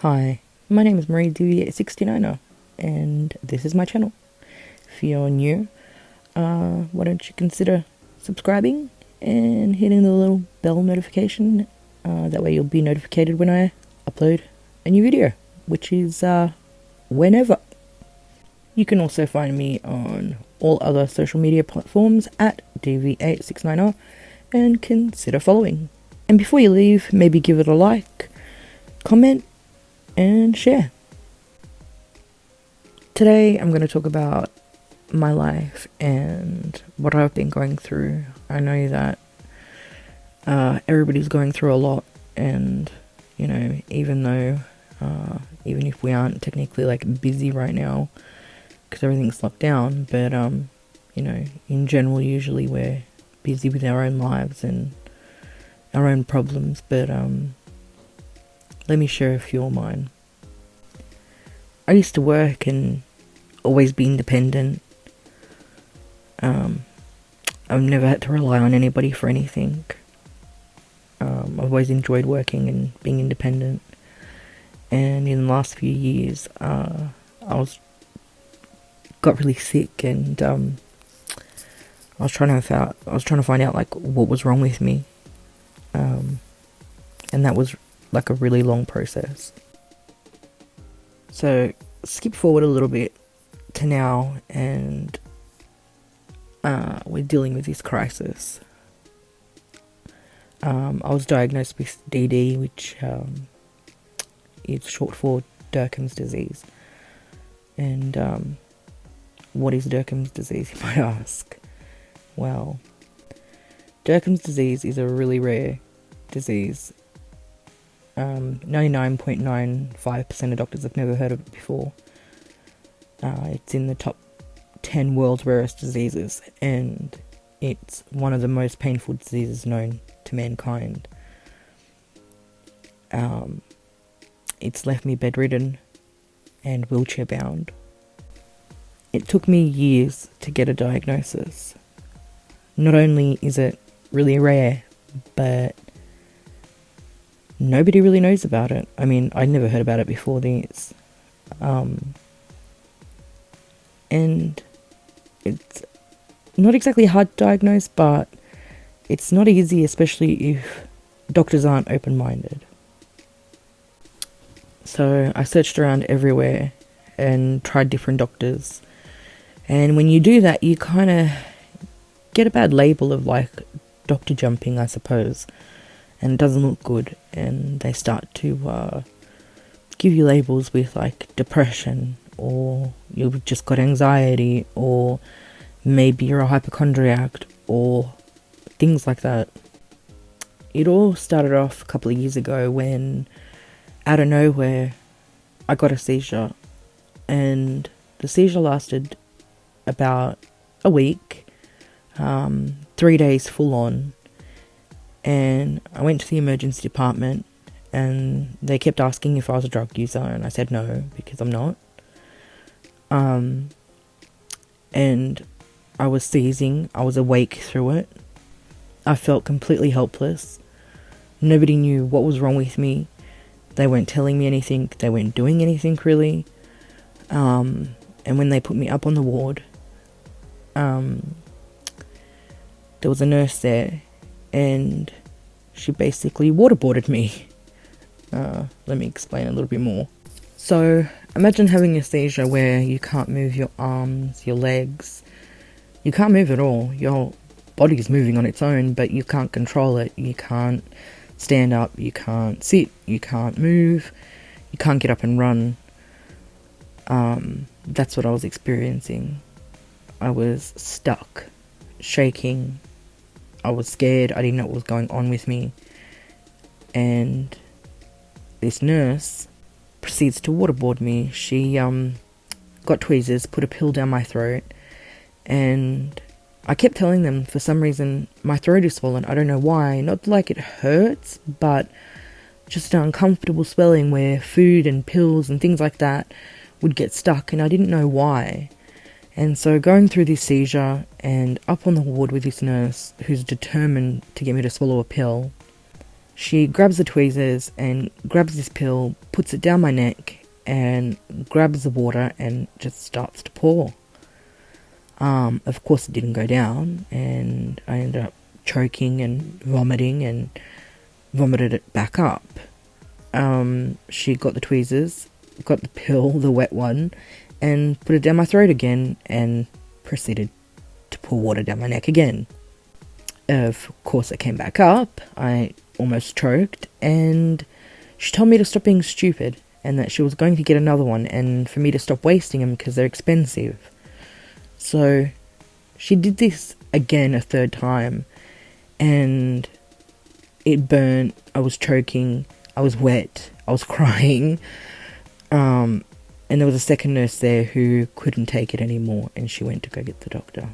Hi, my name is Marie the 69er, and this is my channel. If you're new, why don't you consider subscribing and hitting the little bell notification, that way you'll be notified when I upload a new video, which is whenever. You can also find me on all other social media platforms at DV869R and consider following. And before you leave, maybe give it a like, comment, and share. Today I'm going to talk about my life and what I've been going through. I know that everybody's going through a lot, and you know, even if we aren't technically like busy right now because everything's locked down, but you know, in general usually we're busy with our own lives and our own problems, but let me share a few of mine. I used to work and always be independent. I've never had to rely on anybody for anything. I've always enjoyed working and being independent. And in the last few years, I got really sick, and I was trying to find out like what was wrong with me. And that was like a really long process. So skip forward a little bit to now, and we're dealing with this crisis. I was diagnosed with DD, which is short for DURCUM'S disease. And what is DURCUM'S disease, you might ask? Well, DURCUM'S disease is a really rare disease. 99.95% of doctors have never heard of it before. It's in the top 10 world's rarest diseases, and it's one of the most painful diseases known to mankind. It's left me bedridden and wheelchair bound. It took me years to get a diagnosis. Not only is it really rare, but nobody really knows about it. I mean, I'd never heard about it before this. And it's not exactly hard to diagnose, but it's not easy, especially if doctors aren't open-minded. So I searched around everywhere and tried different doctors. And when you do that, you kind of get a bad label of like doctor jumping, I suppose. And it doesn't look good, and they start to give you labels with like depression, or you've just got anxiety, or maybe you're a hypochondriac, or things like that. It all started off a couple of years ago when, out of nowhere, I got a seizure, and the seizure lasted about a week, 3 days full on. And I went to the emergency department, and they kept asking if I was a drug user, and I said no, because I'm not. And I was seizing, I was awake through it. I felt completely helpless. Nobody knew what was wrong with me. They weren't telling me anything, they weren't doing anything really. And when they put me up on the ward, there was a nurse there, and she basically waterboarded me. Let me explain a little bit more. So, imagine having a seizure where you can't move your arms, your legs. You can't move at all. Your body's moving on its own, but you can't control it. You can't stand up, you can't sit, you can't move, you can't get up and run. That's what I was experiencing. I was stuck, shaking. I was scared, I didn't know what was going on with me. And this nurse proceeds to waterboard me. She got tweezers, put a pill down my throat, and I kept telling them, for some reason, my throat is swollen. I don't know why. Not like it hurts, but just an uncomfortable swelling where food and pills and things like that would get stuck, and I didn't know why. And so going through this seizure and up on the ward with this nurse who's determined to get me to swallow a pill, She grabs the tweezers and grabs this pill, puts it down my neck, and grabs the water and just starts to pour. Of course it didn't go down, and I ended up choking and vomiting and vomited it back up. She got the tweezers, got the pill, the wet one, and put it down my throat again and proceeded to pour water down my neck again. Of course it came back up, I almost choked, and she told me to stop being stupid and that she was going to get another one and for me to stop wasting them because they're expensive. So she did this again a third time, and it burnt, I was choking, I was wet, I was crying, and there was a second nurse there who couldn't take it anymore, and she went to go get the doctor.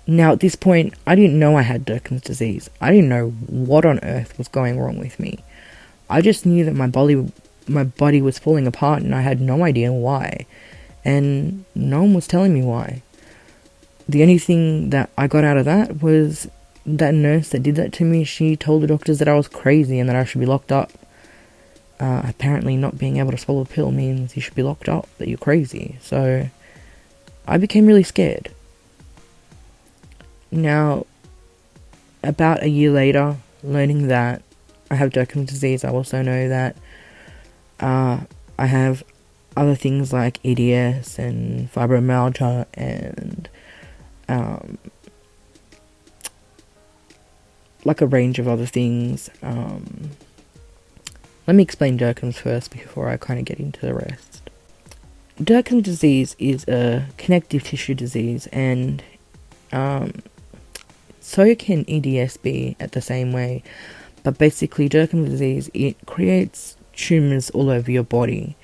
Now at this point, I didn't know I had DURCUM'S disease. I didn't know what on earth was going wrong with me. I just knew that my body was falling apart, and I had no idea why. And no one was telling me why. The only thing that I got out of that was that nurse that did that to me, she told the doctors that I was crazy and that I should be locked up. Apparently not being able to swallow a pill means you should be locked up, that you're crazy. So I became really scared. Now, about a year later, learning that I have DURCUM'S disease, I also know that I have other things like EDS and fibromyalgia and like a range of other things. Let me explain DURCUM'S first before I kind of get into the rest. DURCUM'S disease is a connective tissue disease, and so can EDS be at the same way. But basically, DURCUM'S disease, it creates tumours all over your body.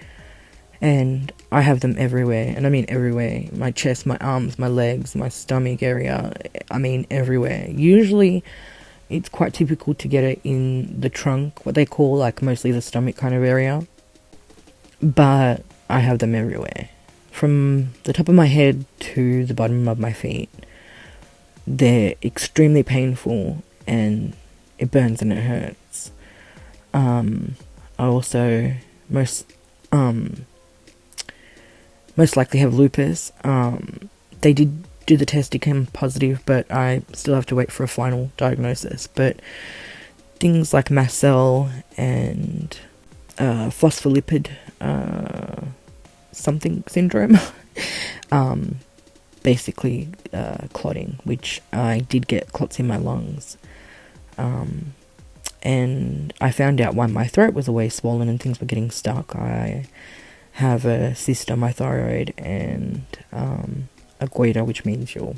And I have them everywhere, and I mean everywhere. My chest, my arms, my legs, my stomach area, I mean everywhere. Usually, it's quite typical to get it in the trunk, what they call like mostly the stomach kind of area. But I have them everywhere. From the top of my head to the bottom of my feet. They're extremely painful, and it burns and it hurts. I also most likely have lupus. They did do the test, it came positive, but I still have to wait for a final diagnosis. But things like mast cell and phospholipid something syndrome, basically clotting, which I did get clots in my lungs. And I found out why my throat was always swollen and things were getting stuck. I have a cyst on my thyroid and a goitre, which means your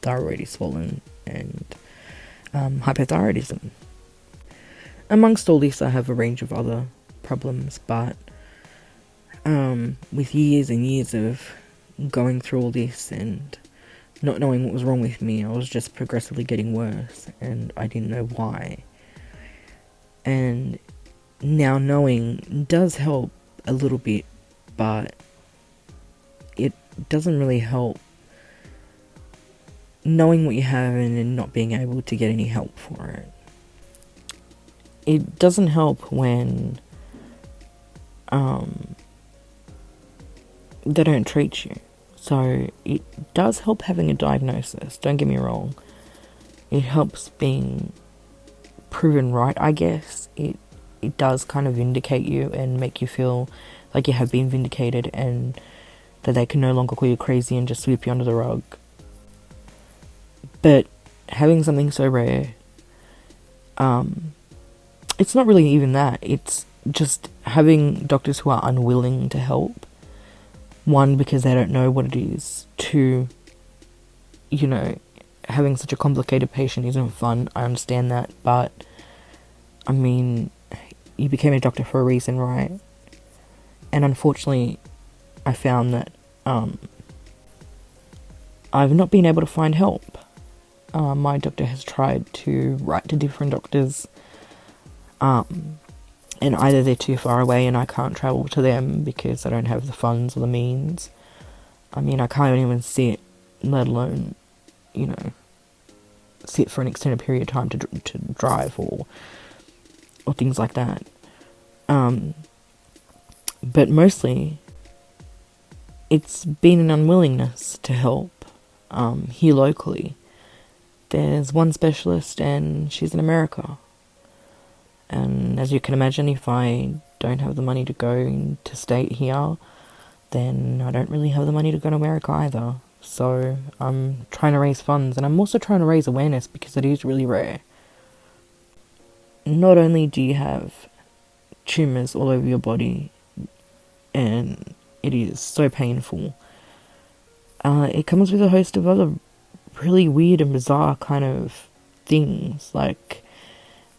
thyroid is swollen, and hypothyroidism. Amongst all this, I have a range of other problems, but with years and years of going through all this and not knowing what was wrong with me, I was just progressively getting worse, and I didn't know why. And now knowing does help a little bit, but it doesn't really help knowing what you have and then not being able to get any help for it. It doesn't help when they don't treat you. So it does help having a diagnosis, don't get me wrong. It helps being proven right, I guess. It does kind of vindicate you and make you feel like you have been vindicated and that they can no longer call you crazy and just sweep you under the rug. But having something so rare, it's not really even that. It's just having doctors who are unwilling to help. One, because they don't know what it is. Two, having such a complicated patient isn't fun. I understand that, but I mean, you became a doctor for a reason, right? And unfortunately, I found that I've not been able to find help. My doctor has tried to write to different doctors, and either they're too far away and I can't travel to them because I don't have the funds or the means. I mean, I can't even sit, let alone, sit for an extended period of time to drive or things like that. But mostly it's been an unwillingness to help here locally. There's one specialist and she's in America. And as you can imagine, if I don't have the money to go to state here, then I don't really have the money to go to America either. So I'm trying to raise funds, and I'm also trying to raise awareness because it is really rare. Not only do you have tumours all over your body, and it is so painful, it comes with a host of other really weird and bizarre kind of things, like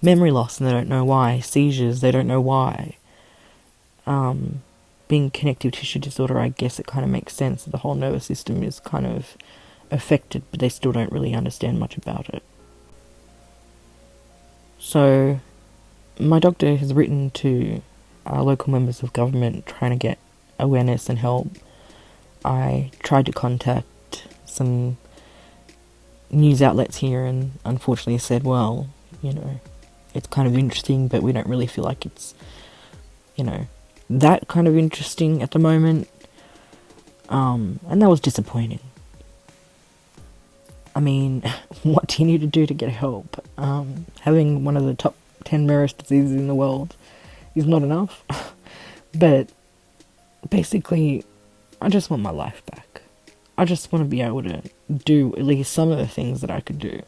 memory loss and they don't know why, seizures, they don't know why. Being connective tissue disorder, I guess it kind of makes sense that the whole nervous system is kind of affected, but they still don't really understand much about it. So my doctor has written to local members of government trying to get awareness and help. I tried to contact some news outlets here and unfortunately said, well, it's kind of interesting, but we don't really feel like it's, that kind of interesting at the moment. And that was disappointing. I mean, what do you need to do to get help? Having one of the top 10 rarest diseases in the world is not enough. But basically, I just want my life back. I just want to be able to do at least some of the things that I could do.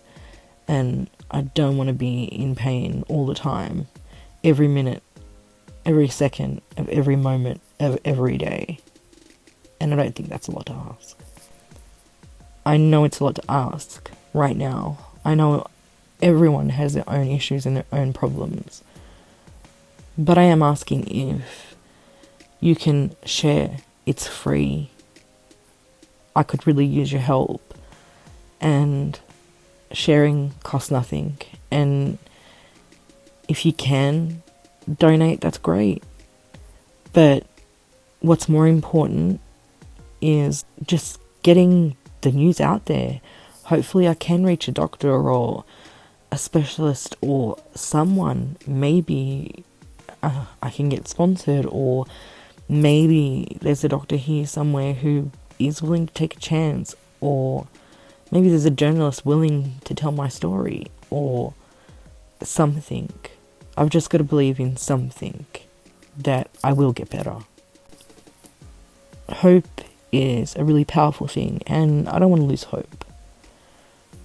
And I don't want to be in pain all the time, every minute, every second of every moment of every day. And I don't think that's a lot to ask. I know it's a lot to ask right now. I know everyone has their own issues and their own problems. But I am asking if you can share. It's free. I could really use your help. And sharing costs nothing. And if you can donate, that's great. But what's more important is just getting the news out there. Hopefully I can reach a doctor or a specialist or someone. Maybe I can get sponsored, or maybe there's a doctor here somewhere who is willing to take a chance, or maybe there's a journalist willing to tell my story, or something. I've just got to believe in something that I will get better. Hope is a really powerful thing, and I don't want to lose hope.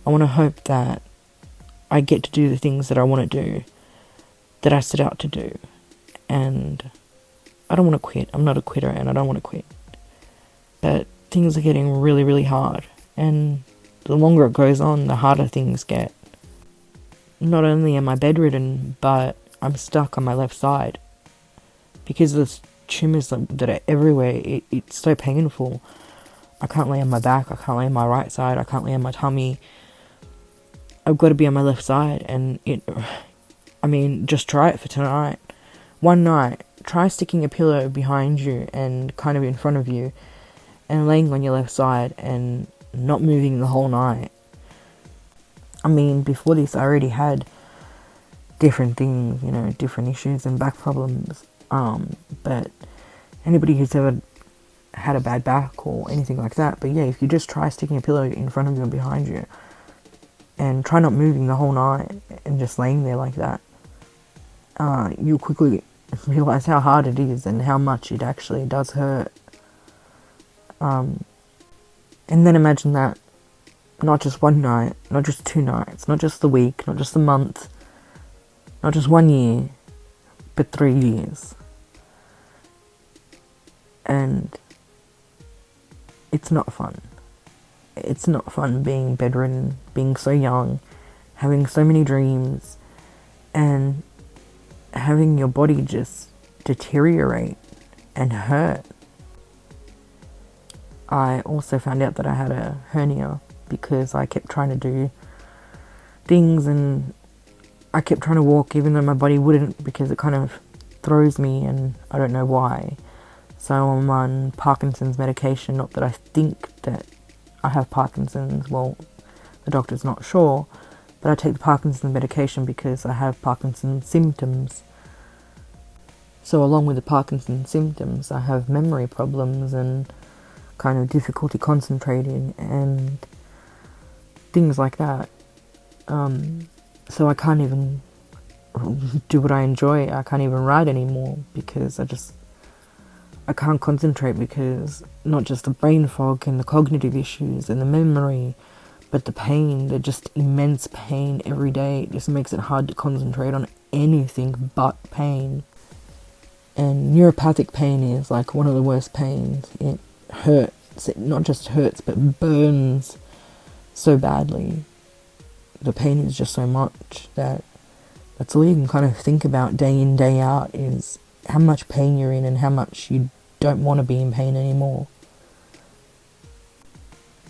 I want to hope that I get to do the things that I want to do, that I set out to do, and I don't want to quit. I'm not a quitter, and I don't want to quit. But things are getting really, really hard, and the longer it goes on, the harder things get. Not only am I bedridden, but I'm stuck on my left side. Because of the tumours that are everywhere, it's so painful. I can't lay on my back, I can't lay on my right side, I can't lay on my tummy. I've got to be on my left side, and just try it for tonight. One night, try sticking a pillow behind you and kind of in front of you, and laying on your left side and not moving the whole night. Before this I already had different things, different issues and back problems. But anybody who's ever had a bad back or anything like that, but yeah, if you just try sticking a pillow in front of you and behind you, and try not moving the whole night and just laying there like that, you'll quickly realise how hard it is and how much it actually does hurt. And then imagine that, not just one night, not just 2 nights, not just the week, not just the month, not just 1 year, but 3 years. And it's not fun. It's not fun being bedridden, being so young, having so many dreams, and having your body just deteriorate and hurt. I also found out that I had a hernia because I kept trying to do things, and I kept trying to walk even though my body wouldn't, because it kind of throws me and I don't know why. So I'm on Parkinson's medication. Not that I think that I have Parkinson's, well, the doctor's not sure, but I take the Parkinson's medication because I have Parkinson's symptoms. So along with the Parkinson's symptoms, I have memory problems and kind of difficulty concentrating and things like that. So I can't even do what I enjoy. I can't even write anymore because I can't concentrate, because not just the brain fog and the cognitive issues and the memory, but the pain, the just immense pain every day. It just makes it hard to concentrate on anything but pain. And neuropathic pain is like one of the worst pains. It hurts. It not just hurts, but burns so badly. The pain is just so much that that's all you can kind of think about day in, day out, is how much pain you're in and how much you don't want to be in pain anymore.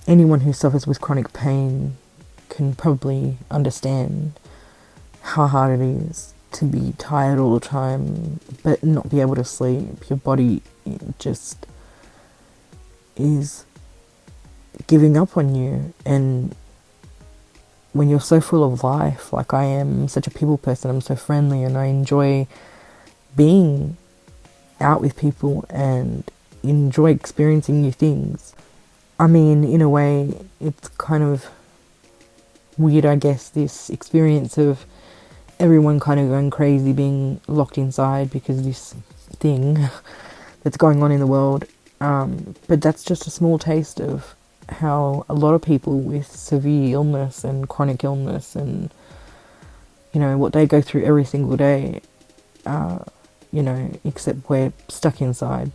Anyone who suffers with chronic pain can probably understand how hard it is to be tired all the time but not be able to sleep. Your body just is giving up on you, and when you're so full of life, like I am, I'm such a people person, I'm so friendly and I enjoy being out with people and enjoy experiencing new things. I mean, in a way, it's kind of weird, I guess, this experience of everyone kind of going crazy, being locked inside because of this thing that's going on in the world. But that's just a small taste of how a lot of people with severe illness and chronic illness and, you know, what they go through every single day, you know, except we're stuck inside,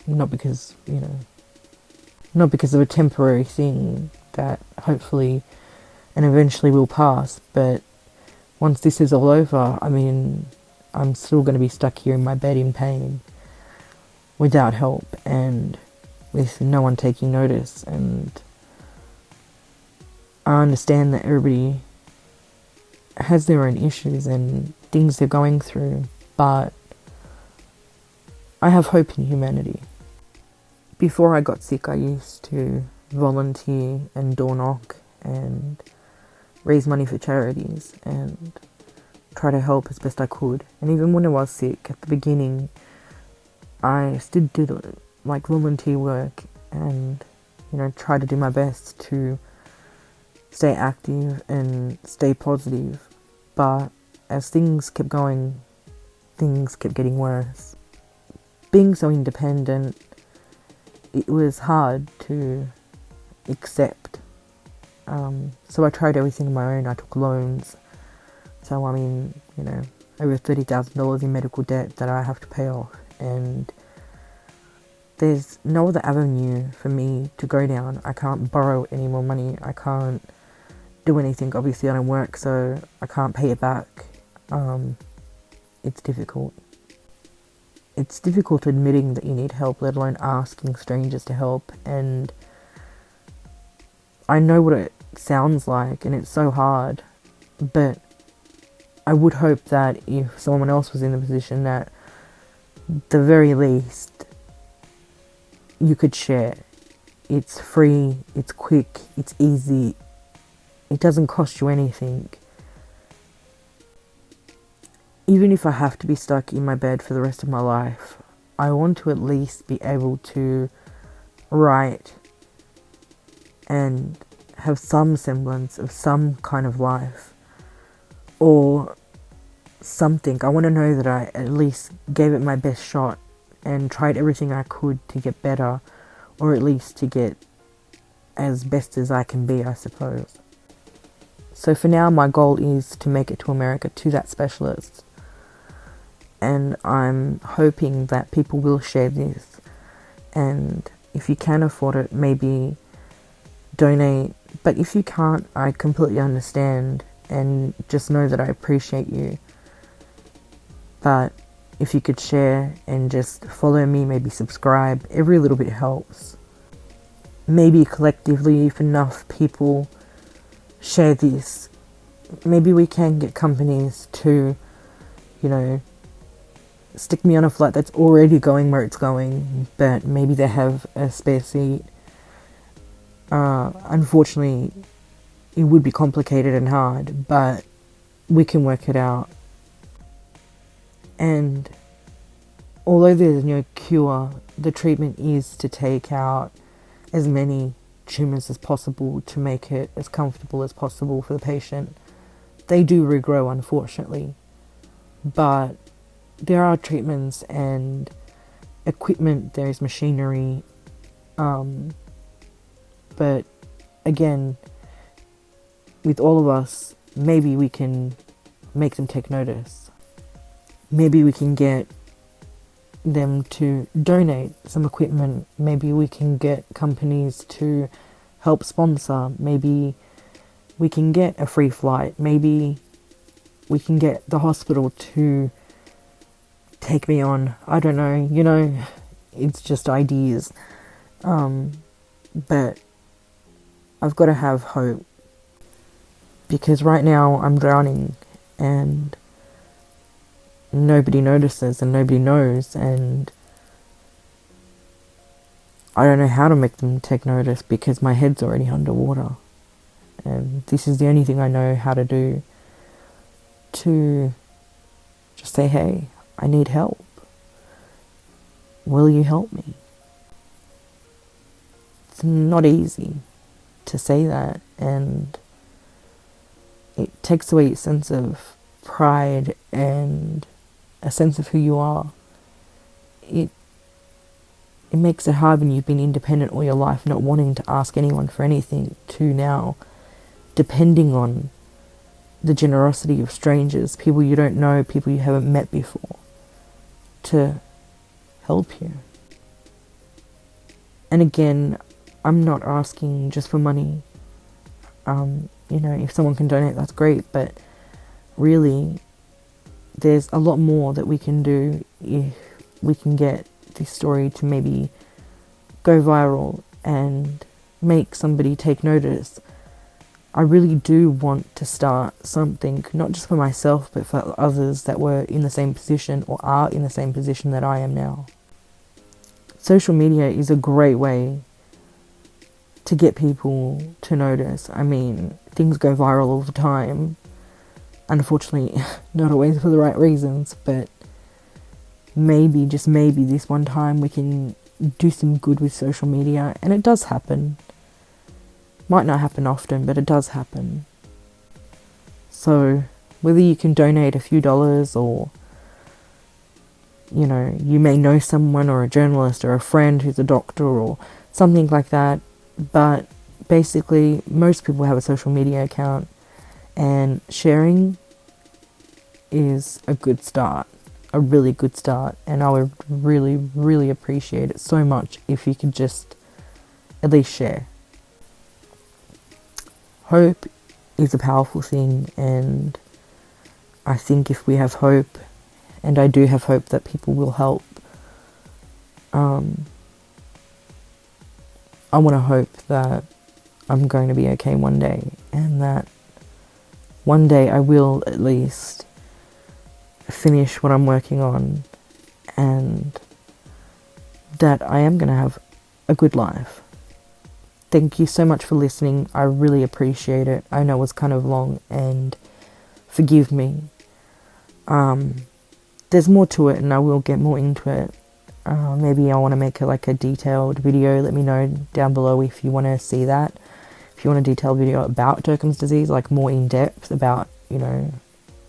not because of a temporary thing that hopefully and eventually will pass, but once this is all over, I mean, I'm still going to be stuck here in my bed in pain without help and with no one taking notice. And I understand that everybody has their own issues and things they're going through, but I have hope in humanity. Before I got sick, I used to volunteer and door knock and raise money for charities and try to help as best I could. And even when I was sick at the beginning, I still did like volunteer work and, you know, try to do my best to stay active and stay positive. But as things kept going, things kept getting worse. Being so independent, it was hard to accept. So I tried everything on my own. I took loans. So I'm in, you know, over $30,000 in medical debt that I have to pay off. And there's no other avenue for me to go down. I can't borrow any more money. I can't do anything. Obviously I don't work, so I can't pay it back. It's difficult. It's difficult admitting that you need help, let alone asking strangers to help. And I know what it sounds like, and it's so hard, but I would hope that if someone else was in the position, that the very least you could share. It's free, it's quick, it's easy, it doesn't cost you anything. Even if I have to be stuck in my bed for the rest of my life, I want to at least be able to write and have some semblance of some kind of life or something. I want to know that I at least gave it my best shot and tried everything I could to get better, or at least to get as best as I can be, I suppose. So for now, my goal is to make it to America, to that specialist. And I'm hoping that people will share this. And if you can afford it, maybe donate. But if you can't, I completely understand. And just know that I appreciate you. But if you could share and just follow me, maybe subscribe, every little bit helps. Maybe collectively, if enough people share this, maybe we can get companies to, you know, stick me on a flight that's already going where it's going, but maybe they have a spare seat. Unfortunately, it would be complicated and hard, but we can work it out. And although there's no cure, the treatment is to take out as many tumours as possible to make it as comfortable as possible for the patient. They do regrow, unfortunately, but there are treatments and equipment, there's machinery, but again, with all of us, maybe we can make them take notice. Maybe we can get them to donate some equipment. Maybe we can get companies to help sponsor. Maybe we can get a free flight. Maybe we can get the hospital to take me on. I don't know, you know, it's just ideas. But I've got to have hope, because right now I'm drowning and nobody notices and nobody knows, and I don't know how to make them take notice because my head's already underwater, and this is the only thing I know how to do, to just say, hey, I need help. Will you help me? It's not easy to say that, and it takes away a sense of pride and a sense of who you are. It makes it hard when you've been independent all your life, not wanting to ask anyone for anything, to now depending on the generosity of strangers, people you don't know, people you haven't met before, to help you. And again, I'm not asking just for money. You know, if someone can donate, that's great, but really, there's a lot more that we can do if we can get this story to maybe go viral and make somebody take notice. I really do want to start something, not just for myself, but for others that were in the same position or are in the same position that I am now. Social media is a great way to get people to notice. I mean, things go viral all the time. Unfortunately, not always for the right reasons, but maybe, just maybe, this one time we can do some good with social media, and it does happen. Might not happen often, but it does happen. So, whether you can donate a few dollars, or, you know, you may know someone or a journalist or a friend who's a doctor or something like that, but basically, most people have a social media account, and sharing is a good start, a really good start, and I would really, really appreciate it so much if you could just at least share. Hope is a powerful thing, and I think if we have hope, and I do have hope that people will help, I want to hope that I'm going to be okay one day, and that one day I will at least finish what I'm working on, and that I am going to have a good life. Thank you so much for listening. I really appreciate it. I know it was kind of long, and forgive me. There's more to it, and I will get more into it. Maybe I want to make a detailed video. Let me know down below if you want to see that. If you want a detailed video about DURCUM'S disease, like more in depth about, you know,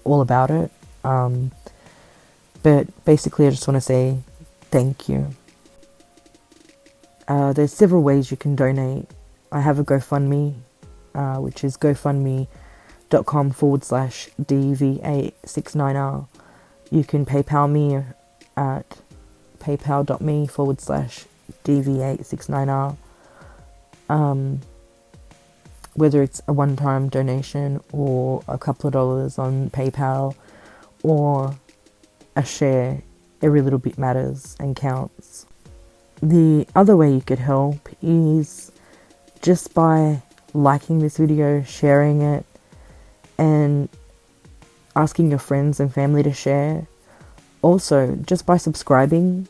all about it. But basically I just want to say thank you. There's several ways you can donate. I have a GoFundMe, which is gofundme.com/DV869R. You can PayPal me at paypal.me/DV869R. Whether it's a one-time donation or a couple of dollars on PayPal or a share, every little bit matters and counts. The other way you could help is just by liking this video, sharing it, and asking your friends and family to share. Also, just by subscribing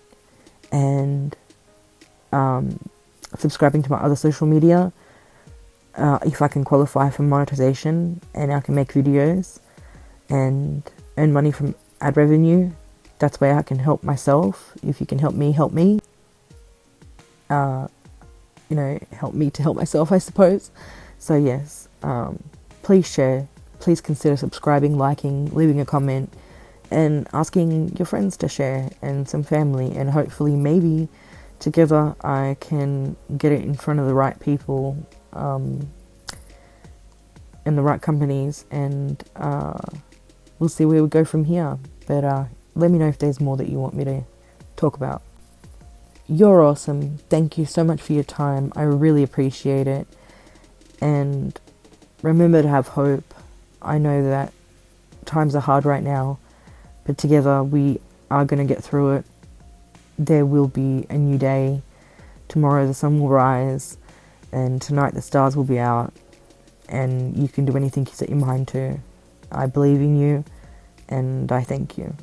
and subscribing to my other social media. if I can qualify for monetization and I can make videos and earn money from ad revenue, that's where I can help myself. If you can help me, help me. You know, help me to help myself, I suppose. So yes, please share. Please consider subscribing, liking, leaving a comment, and asking your friends to share and some family, and hopefully maybe together I can get it in front of the right people and the right companies, and we'll see where we go from here. But let me know if there's more that you want me to talk about. You're awesome. Thank you so much for your time. I really appreciate it. And remember to have hope. I know that times are hard right now, but together we are going to get through it. There will be a new day. Tomorrow the sun will rise, and tonight the stars will be out, and you can do anything you set your mind to. I believe in you, and I thank you.